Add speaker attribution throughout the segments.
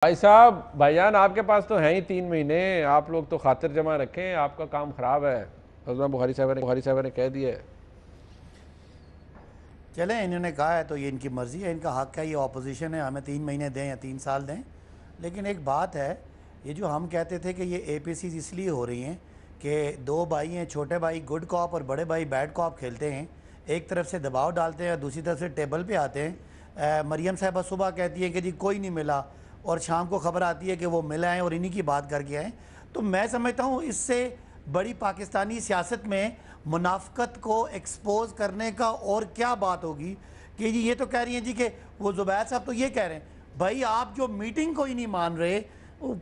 Speaker 1: भाई साहब, भाईजान आपके पास तो हैं ही 3 महीने। आप लोग तो खातिर जमा रखें, आपका काम खराब है। हज़रत बुखारी साहब ने कह दिया है।
Speaker 2: चलें, इन्होंने कहा है तो ये इनकी मर्ज़ी है, इनका हक़ है, ये अपोजिशन है, हमें 3 महीने दें या 3 साल दें। लेकिन एक बात है, ये जो हम कहते थे कि ये APCs इसलिए हो रही हैं कि दो भाई हैं, छोटे भाई गुड कॉप और बड़े भाई बैड कॉप खेलते हैं, एक तरफ से दबाव डालते हैं और दूसरी तरफ से टेबल पे आते हैं। मरियम साहबा सुबह कहती है कि जी कोई नहीं मिला, और शाम को ख़बर आती है कि वो मिले हैं और इन्हीं की बात करके आए। तो मैं समझता हूँ इससे बड़ी पाकिस्तानी सियासत में मुनाफ़क़त को एक्सपोज करने का और क्या बात होगी कि जी ये तो कह रही हैं जी कि वो ज़ुबैर साहब तो ये कह रहे हैं भाई आप जो मीटिंग को ही नहीं मान रहे।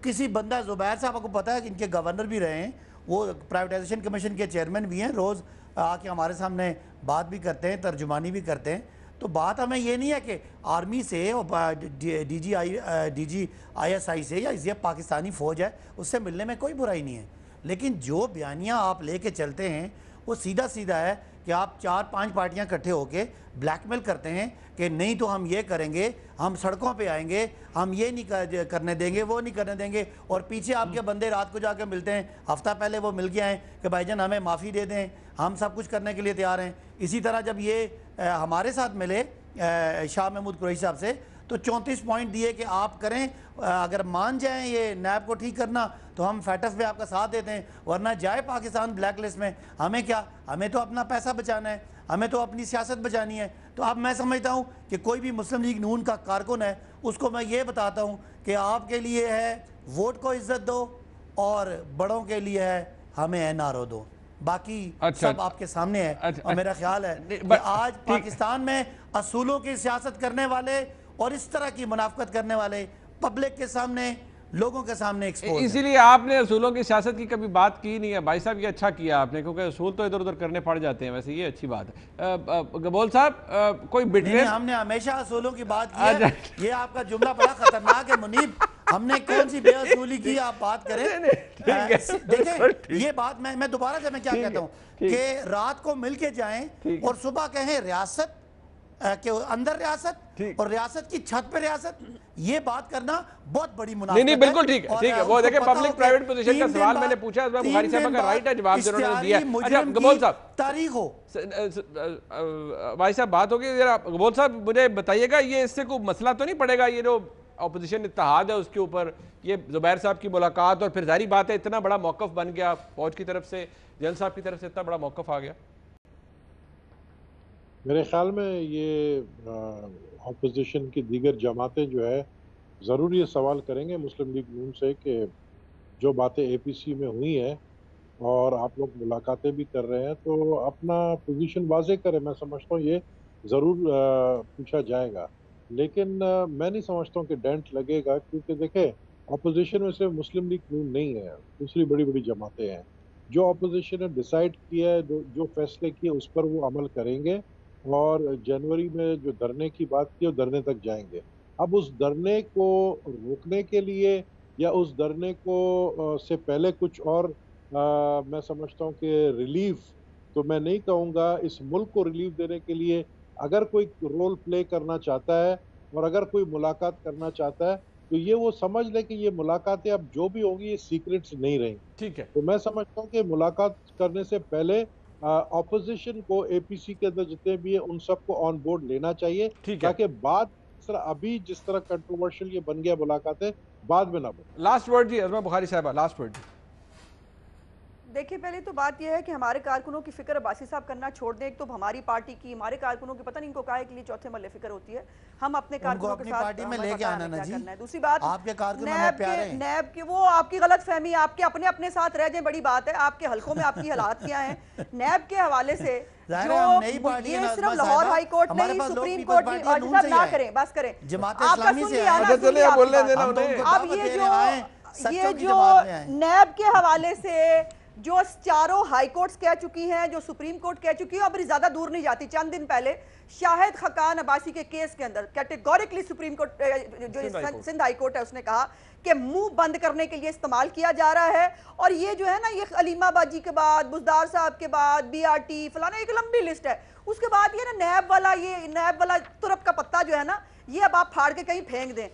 Speaker 2: किसी बंदा ज़ुबैर साहब को पता है कि इनके गवर्नर भी रहे हैं, वो प्राइवेटाइजेशन कमीशन के चेयरमैन भी हैं, रोज़ आके हमारे सामने बात भी करते हैं, तर्जुमानी भी करते हैं। तो बात हमें ये नहीं है कि आर्मी से और DGISI से या ये पाकिस्तानी फ़ौज है उससे मिलने में कोई बुराई नहीं है, लेकिन जो बयानियाँ आप लेके चलते हैं वो सीधा सीधा है कि आप 4-5 पार्टियां इकट्ठे होके ब्लैकमेल करते हैं कि नहीं तो हम ये करेंगे, हम सड़कों पे आएंगे, हम ये नहीं करने देंगे, वो नहीं करने देंगे, और पीछे आपके बंदे रात को जाके मिलते हैं। हफ्ता पहले वो मिल के आए कि भाईजान हमें माफ़ी दे दें, हम सब कुछ करने के लिए तैयार हैं। इसी तरह जब ये हमारे साथ मिले शाह महमूद कुरैशी साहब से तो 34 पॉइंट दिए कि आप करें, अगर मान जाएं ये नैब को ठीक करना तो हम फैटफ पे आपका साथ देते हैं, वरना जाए पाकिस्तान ब्लैक लिस्ट में। हमें क्या, हमें तो अपना पैसा बचाना है, हमें तो अपनी सियासत बचानी है। तो अब मैं समझता हूँ कि कोई भी मुस्लिम लीग नून का कारकुन है उसको मैं ये बताता हूँ कि आपके लिए है वोट को इज्जत दो और बड़ों के लिए है हमें NRO दो, बाकी सब आपके सामने है। और मेरा ख्याल है कि आज पाकिस्तान में असूलों की सियासत करने वाले और इस तरह की मुनाफकत करने वाले पब्लिक के सामने, लोगों के सामने एक्सपोज।
Speaker 1: इसीलिए आपने असूलों की सियासत की कभी बात की नहीं है भाई साहब, ये अच्छा किया आपने, क्योंकि असूल तो इधर उधर करने पड़ जाते हैं। वैसे ये अच्छी बात है। गबोल साहब, कोई बिटरेल,
Speaker 2: हमने हमेशा असूलों की बात की है। ये आपका जुमला बड़ा खतरनाक है मुनीब, हमने कौन सी बेअसूली की आप बात करें। देखें ये बात मैं दोबारा से मैं क्या कहता हूँ कि रात को मिल के जाएं और सुबह कहें रियासत के अंदर रियासत और रियासत की छत पे रियासत, ये बात करना बहुत बड़ी मुनाफिक है।
Speaker 1: नहीं बिल्कुल ठीक है, वो देखें पब्लिक प्राइवेट पोजीशन का सवाल मैंने पूछा, बुखारी साहब का राइट है, जवाब उन्होंने दिया। अच्छा गबोल साहब,
Speaker 2: तारीख हो
Speaker 1: भाई साहब बात होगी जरा। गबोल साहब मुझे बताइएगा, ये इससे कोई मसला तो नहीं पड़ेगा, ये जो अपोजिशन इत्तेहाद है उसके ऊपर ये ज़ुबैर साहब की मुलाकात, और फिर जाहिर बात है इतना बड़ा मौक़िफ़ बन गया फौज की तरफ से, जनरल साहब की तरफ से इतना बड़ा मौक़िफ़ आ गया।
Speaker 3: मेरे ख्याल में ये अपोजिशन की दीगर जमातें जो है ज़रूर ये सवाल करेंगे मुस्लिम लीग नून से कि जो बातें APC में हुई हैं और आप लोग मुलाकातें भी कर रहे हैं तो अपना पोजीशन वाज़े करें। मैं समझता हूँ ये ज़रूर पूछा जाएगा, लेकिन मैं नहीं समझता हूँ कि डेंट लगेगा, क्योंकि देखें अपोजिशन में सिर्फ मुस्लिम लीग नून नहीं है, दूसरी बड़ी बड़ी जमातें हैं। जो अपोजिशन ने डिसाइड किया है, जो फैसले किए उस पर वो अमल करेंगे, और जनवरी में जो धरने की बात की, वो धरने तक जाएंगे। अब उस धरने को रोकने के लिए या उस धरने को से पहले कुछ और मैं समझता हूँ कि रिलीफ तो मैं नहीं कहूँगा, इस मुल्क को रिलीफ देने के लिए अगर कोई रोल प्ले करना चाहता है और अगर कोई मुलाकात करना चाहता है तो ये वो समझ ले कि ये मुलाकातें अब जो भी होंगी ये सीक्रेट्स नहीं रहेंगी।
Speaker 1: ठीक है,
Speaker 3: तो मैं समझता हूँ कि मुलाकात करने से पहले ऑपोजिशन को APC के अंदर जितने भी है उन सबको ऑन बोर्ड लेना चाहिए,
Speaker 1: ठीक है।
Speaker 3: ताकि बाद अभी जिस तरह कंट्रोवर्शियल ये बन गया मुलाकातें बाद में ना बने।
Speaker 1: लास्ट वर्ड जी हज़रत बुखारी साहब, लास्ट वर्ड।
Speaker 4: देखिए पहले तो बात यह है कि हमारे कारकुनों की फिक्र अब्बासी साहब करना छोड़ दें। एक तो हमारी पार्टी की, हमारे कारकुनों की पता नहीं इनको काहे के लिए चौथे मल्ले फिक्र होती है। हम अपने कारकुनों के साथ
Speaker 2: पार्टी में लेके आना ना जी।
Speaker 4: दूसरी बात,
Speaker 2: आपके कारकुन हमें प्यारे हैं।
Speaker 4: नैब के वो आपकी गलत फहमी, आपके अपने अपने साथ रह जाए बड़ी बात है। आपके हलकों में आपकी हालात क्या हैं नैब के हवाले से, जो ये सिर्फ लाहौर हाई कोर्ट नहीं, सुप्रीम कोर्ट नहीं, ना करें बस करें। आपका सुन लिया, अब ये जो नैब के हवाले से जो चारों हाई कोर्ट्स कह चुकी हैं, जो सुप्रीम कोर्ट कह चुकी है, अब ज्यादा दूर नहीं जाती। चंद दिन पहले शाहिद खकान अब्बासी के केस के अंदर कैटेगोरिकली सुप्रीम कोर्ट जो सिंध हाई कोर्ट है उसने कहा कि मुंह बंद करने के लिए इस्तेमाल किया जा रहा है। और ये जो है ना, ये अलीमा बाजी के बाद, बुजदार साहब के बाद, BRT फलाना, एक लंबी लिस्ट है। उसके बाद ये ना नैब वाला तुरप का पत्ता जो है ना, ये अब आप फाड़ के कहीं फेंक दें।